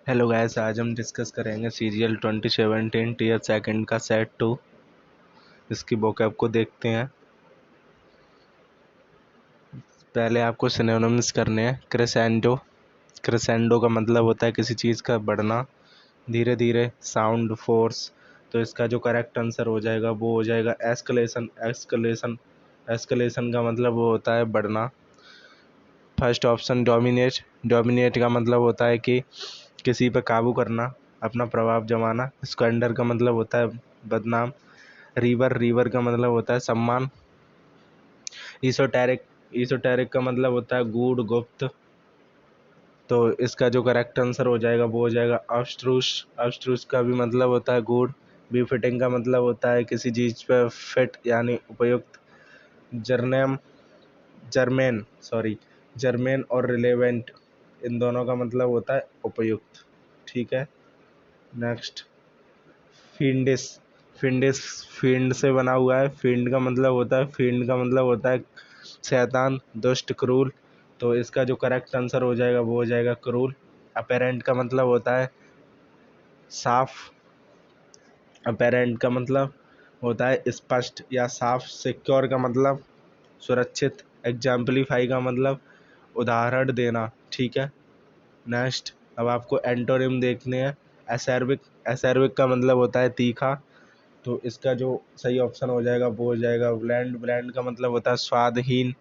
Hello guys, आज हम discuss करेंगे सीरियल 2017 टीयर सेकंड का सेट 2। इसकी वोकैब को देखते हैं। पहले आपको सिनोनिम्स करने हैं। क्रेसेंडो, क्रेसेंडो का मतलब होता है किसी चीज़ का बढ़ना धीरे धीरे। साउंड फोर्स, तो इसका जो करेक्ट आंसर हो जाएगा वो हो जाएगा एस्केलेशन। एस्केलेशन, एस्केलेशन का मतलब वो होता है बढ़ना। फर्स्ट ऑप्शन डोमिनेट, डोमिनेट का मतलब होता है कि किसी पर काबू करना, अपना प्रभाव जमाना। स्क्वेंडर का मतलब होता है बदनाम। रिवर, रिवर का मतलब होता है सम्मान। ईसोटेरिक, ईसोटेरिक का मतलब होता है गूढ़ गुप्त। तो इसका जो करेक्ट आंसर हो जाएगा वो हो जाएगा अब्स्ट्रूस। अब्स्ट्रूस का भी मतलब होता है गूढ़। बीफिटिंग का मतलब होता है किसी चीज पे फिट यानी उपयुक्त। जर्नेम, जर्मेन सॉरी, जर्मेन और रिलेवेंट, इन दोनों का मतलब होता है उपयुक्त। ठीक है, नेक्स्ट। फिंडिस, फिंडिस फील्ड से बना हुआ है। फील्ड का मतलब होता है, फील्ड का मतलब होता है शैतान, दुष्ट, क्रूर। तो इसका जो करेक्ट आंसर हो जाएगा वो हो जाएगा क्रूर। अपेरेंट का मतलब होता है साफ। अपेरेंट का मतलब होता है स्पष्ट या साफ। सिक्योर का मतलब सुरक्षित। एग्जाम्पलीफाई का मतलब उदाहरण देना। ठीक है, नेक्स्ट। अब आपको एंटोनिम देखने हैं। एसर्बिक, एसर्बिक का मतलब होता है तीखा। तो इसका जो सही ऑप्शन हो जाएगा वो हो जाएगा ब्लैंड। ब्लैंड का मतलब होता है स्वादहीन।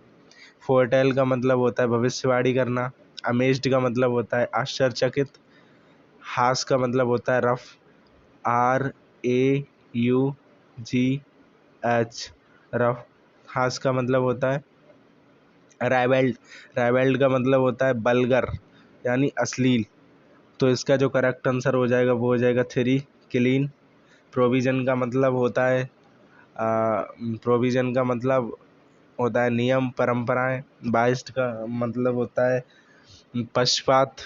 फोरटेल का मतलब होता है भविष्यवाणी करना। अमेज्ड का मतलब होता है आश्चर्यचकित। हास का मतलब होता है रफ। RAUGH, rough. हास का मतलब होता है राइवेल्ड। राइवेल्ड का मतलब होता है बल्गर यानी अश्लील। तो इसका जो करेक्ट आंसर हो जाएगा वो हो जाएगा थ्री, क्लीन। प्रोविजन का मतलब होता है प्रोविजन का मतलब होता है नियम, परंपराएं। बाइस्ड का मतलब होता है पक्षपात।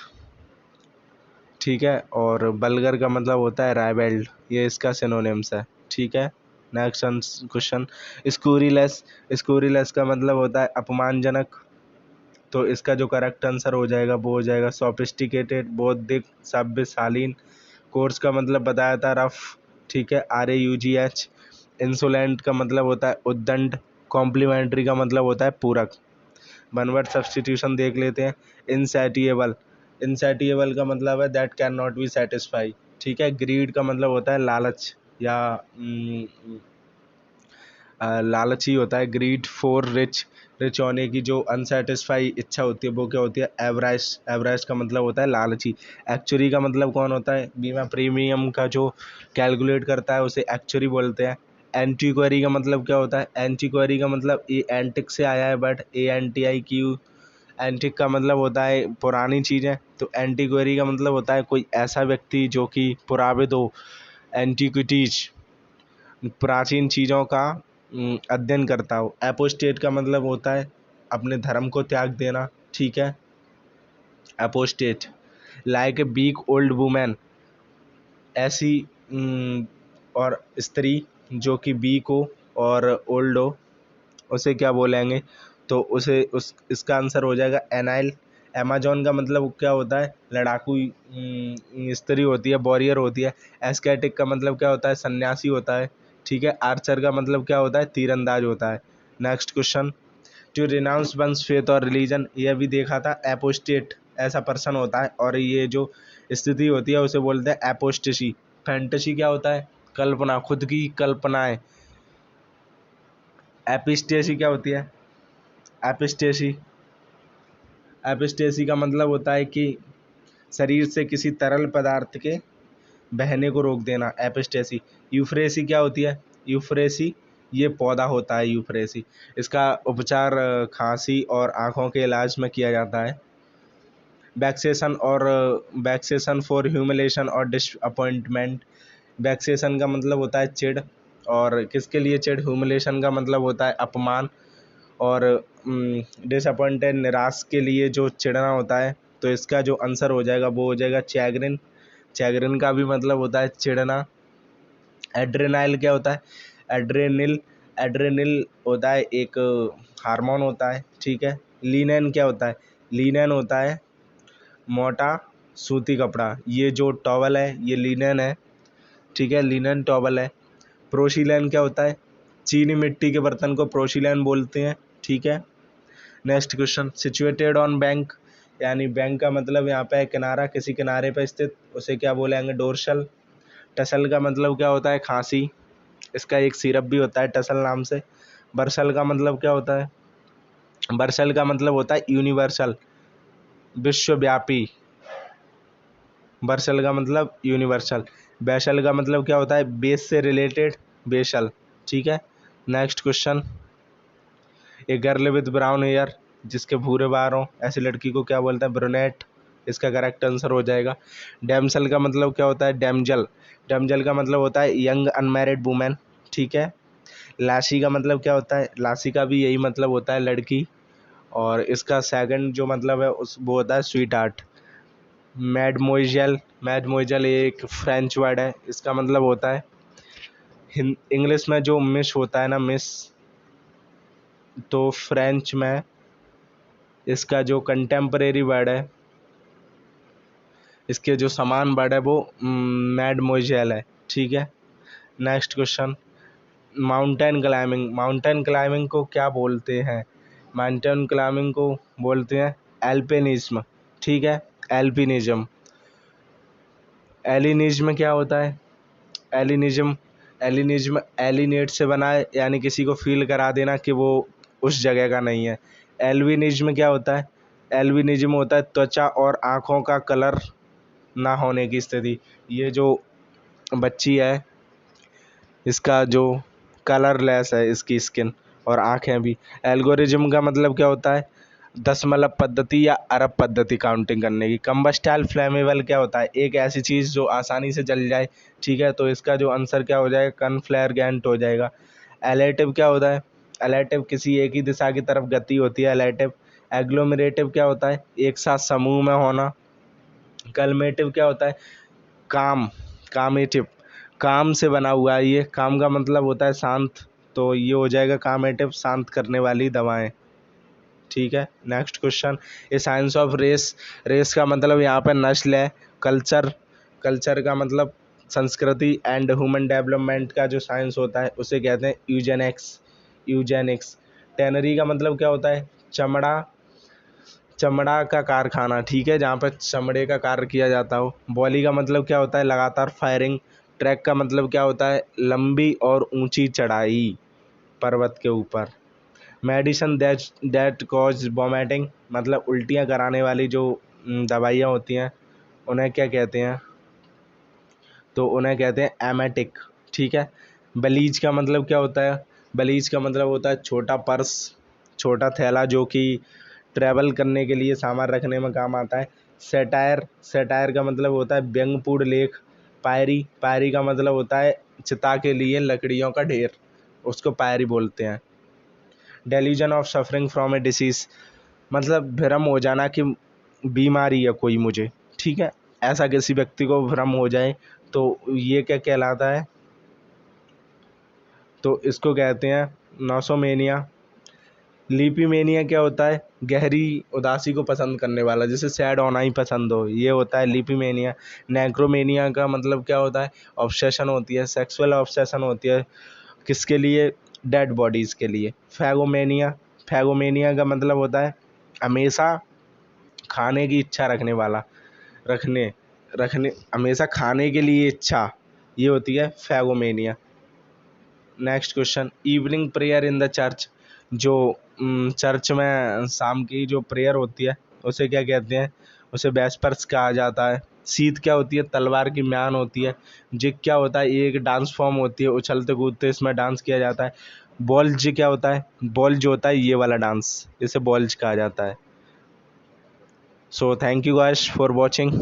ठीक है, और बल्गर का मतलब होता है राइवेल्ड। ये इसका सिनोनिम्स है। ठीक है, नेक्स्ट क्वेश्चन। स्कूरीलेस, स्कूरीलेस का मतलब होता है अपमानजनक। तो इसका जो करेक्ट आंसर हो जाएगा वो हो जाएगा सोफिस्टिकेटेड, बौद्धिक, सभ्य, शालीन। कोर्स का मतलब बताया था रफ। ठीक है, RAUGH। इंसोलेंट का मतलब होता है उद्दंड। कॉम्प्लीमेंट्री का मतलब होता है पूरक। वन वर्ड सब्सटीट्यूशन देख लेते हैं। इनसैटिएबल, इनसैटिएबल का मतलब है that can not be satisfy. ठीक है, ग्रीड का मतलब होता है लालच या लालची होता है ग्रीड। फॉर रिच, रिच होने की जो अनसेटिस्फाई इच्छा होती है वो क्या होती है एवरेज। एवरेज का मतलब होता है लालची। एक्चुअरी का मतलब कौन होता है बीमा प्रीमियम का जो कैलकुलेट करता है उसे एक्चुअरी बोलते हैं। एंटीक्वारी का मतलब क्या होता है, एंटीक्वारी का मतलब ये एंटिक से आया है बट ANTIQ। एंटिक का मतलब होता है पुरानी चीज़ें। तो एंटीक्वारी का मतलब होता है कोई ऐसा व्यक्ति जो कि पुराविद हो। एंटीक्विटीज, प्राचीन चीज़ों का अध्ययन करता हो। एपोस्टेट का मतलब होता है अपने धर्म को त्याग देना। ठीक है, apostate. Like a weak old women, ऐसी और स्त्री जो कि वीक हो और ओल्ड हो, उसे क्या बोलेंगे? तो उसे उस इसका आंसर हो जाएगा एनाइल। अमेजोन का मतलब क्या होता है लड़ाकू स्त्री होती है, वॉरियर होती है। एस्केटिक का मतलब क्या होता है सन्यासी होता है। ठीक है, आर्चर का मतलब क्या होता है तीरंदाज होता है। Next question. To renounce one's faith और रिलीजन, ये भी देखा था। एपोस्टेट ऐसा पर्सन होता है और ये जो स्थिति होती है उसे बोलते हैं एपोस्टेसी। फैंटेसी क्या होता है कल्पना, खुद की कल्पनाएं। एपिस्टेसी क्या होती है एपिस्टेसी, एपिस्टेसी का मतलब होता है कि शरीर से किसी तरल पदार्थ के बहने को रोक देना, एपिस्टेसी। यूफ्रेसी क्या होती है यूफ्रेसी, ये पौधा होता है यूफ्रेसी। इसका उपचार खांसी और आँखों के इलाज में किया जाता है। वैक्सेशन और वैक्सेशन फॉर ह्यूमिलेशन और डिसअपॉइंटमेंट। वैक्सेशन का मतलब होता है चिढ़, और किसके लिए चिढ़? ह्यूमिलेशन का मतलब होता है अपमान, और डिसअपॉइंटेड, निराश के लिए जो चिढ़ना होता है। तो इसका जो आंसर हो जाएगा वो हो जाएगा चैग्रिन। चैग्रिन का भी मतलब होता है चिढ़ना। एड्रेनाइल क्या होता है एड्रेनिल, एड्रेनिल होता है एक हार्मोन होता है। ठीक है, लीनेन क्या होता है लीनेन होता है मोटा सूती कपड़ा। ये जो टॉवल है ये लिनन है, ठीक है, लिनन टॉवल है। पोर्सिलेन क्या होता है? चीनी मिट्टी के बर्तन को पोर्सिलेन बोलते हैं, ठीक है। Next question, situated on bank, यानी बैंक का मतलब यहाँ पे है किनारा, किसी किनारे पर स्थित, उसे क्या बोलेंगे? डोर्सल। टसल का मतलब क्या होता है? खांसी, इसका एक सिरप भी होता है टसल नाम से। बर्सल का मतलब क्या होता है? बर्सल का मतलब होता है यूनिवर्सल, विश्वव्यापी। बर्सल का मतलब यूनिवर्सल। बेसल का मतलब क्या होता है? बेस से रिलेटेड, बेसल, ठीक है। Next question, a girl with brown hair, जिसके भूरे बाल हों, ऐसी लड़की को क्या बोलते हैं? ब्रूनेट। इसका करेक्ट आंसर हो जाएगा। डैमसल का मतलब क्या होता है? डैमजल। डैमजल का मतलब होता है यंग अनमैरिड वुमेन, ठीक है। लाशी का मतलब क्या होता है? लाशी का भी यही मतलब होता है, लड़की। और इसका सेकंड जो मतलब है उस वो होता है स्वीट हार्ट। मैडमोइजल, मैडमोइजल एक फ्रेंच वर्ड है, इसका मतलब होता है इंग्लिश में जो मिस होता है ना, मिस, तो फ्रेंच में इसका जो कंटेम्परेरी वर्ड है, इसके जो समान वर्ड है वो मैडमोइजल है, ठीक है। Next question, mountain climbing, mountain climbing को क्या बोलते हैं? माउंटेन क्लाइंबिंग को बोलते हैं एल्पिनिज्म, ठीक है, एल्पिनिज्म। एलिनिज्म क्या होता है? एलिनिज्म, एलिनिज्म एलिनेट से बना है, यानी किसी को फील करा देना कि वो उस जगह का नहीं है। एल्विनिज्म क्या होता है? एल्विनिज्म होता है त्वचा और आँखों का कलर ना होने की स्थिति। ये जो बच्ची है इसका जो कलरलेस है इसकी स्किन और आँखें भी। एल्गोरिज्म का मतलब क्या होता है? दशमलव पद्धति या अरब पद्धति काउंटिंग करने की। कम्बस्टाइल फ्लेमेबल क्या होता है? एक ऐसी चीज़ जो आसानी से जल जाए, ठीक है, तो इसका जो आंसर क्या हो जाएगा? कन्फ्लैग्रेंट हो जाएगा। एलेटिव क्या होता है? एलेटिव किसी एक ही दिशा की तरफ गति होती है, एलेटिव। एग्लोमेरेटिव क्या होता है? एक साथ समूह में होना। कलमेटिव क्या होता है? काम, कामेटिव, काम से बना हुआ है ये, काम का मतलब होता है शांत, तो ये हो जाएगा कामेटिव, शांत करने वाली दवाएं, ठीक है। Next question, a science of race, race का मतलब यहाँ पर नस्ल है। कल्चर, कल्चर का मतलब संस्कृति। एंड ह्यूमन डेवलपमेंट का जो साइंस होता है उसे कहते हैं यूजेनिक्स, यूजेनिक्स। टेनरी का मतलब क्या होता है? चमड़ा, चमड़ा का कारखाना, ठीक है, जहाँ पर चमड़े का कार्य किया जाता हो। बॉली का मतलब क्या होता है? लगातार फायरिंग। ट्रैक का मतलब क्या होता है? लंबी और ऊंची चढ़ाई पर्वत के ऊपर। मेडिसिन दैट कॉज वॉमिटिंग, मतलब उल्टियाँ कराने वाली जो दवाइयाँ होती हैं उन्हें क्या कहते हैं? तो उन्हें कहते हैं एमेटिक, ठीक है। बलीज का मतलब क्या होता है? बलीज का मतलब होता है छोटा पर्स, छोटा थैला जो कि ट्रैवल करने के लिए सामान रखने में काम आता है। सेटायर, सेटायर का मतलब होता है व्यंग्यपूर्ण लेख। पायरी, पायरी का मतलब होता है चिता के लिए लकड़ियों का ढेर, उसको पायरी बोलते हैं। Delusion of suffering from A disease, मतलब भ्रम हो जाना कि बीमारी है कोई मुझे, ठीक है, ऐसा किसी व्यक्ति को भ्रम हो जाए तो ये क्या कहलाता है? तो इसको कहते हैं नोसोमेनिया। लीपीमेनिया क्या होता है? गहरी उदासी को पसंद करने वाला, जैसे सैड होना ही पसंद हो, ये होता है लीपीमेनिया। नेक्रोमेनिया का मतलब क्या होता है? ऑब्सेशन होती है, सेक्सुअल ऑब्सेशन होती है, किसके लिए? डेड बॉडीज़ के लिए। फैगोमेनिया, फैगोमेनिया का मतलब होता है हमेशा खाने की इच्छा रखने वाला, रखने रखने हमेशा खाने के लिए इच्छा, ये होती है phagomania. Next question, evening prayer in the church, जो चर्च में शाम की जो प्रेयर होती है उसे क्या कहते हैं? उसे वेस्पर्स कहा जाता है। शीत क्या होती है? तलवार की म्यान होती है। जिग क्या होता है? ये एक डांस फॉर्म होती है, उछलते कूदते इसमें डांस किया जाता है। बॉल्ज क्या होता है? बॉल्ज होता है ये वाला डांस, इसे बॉल्ज कहा जाता है। So thank you guys for watching.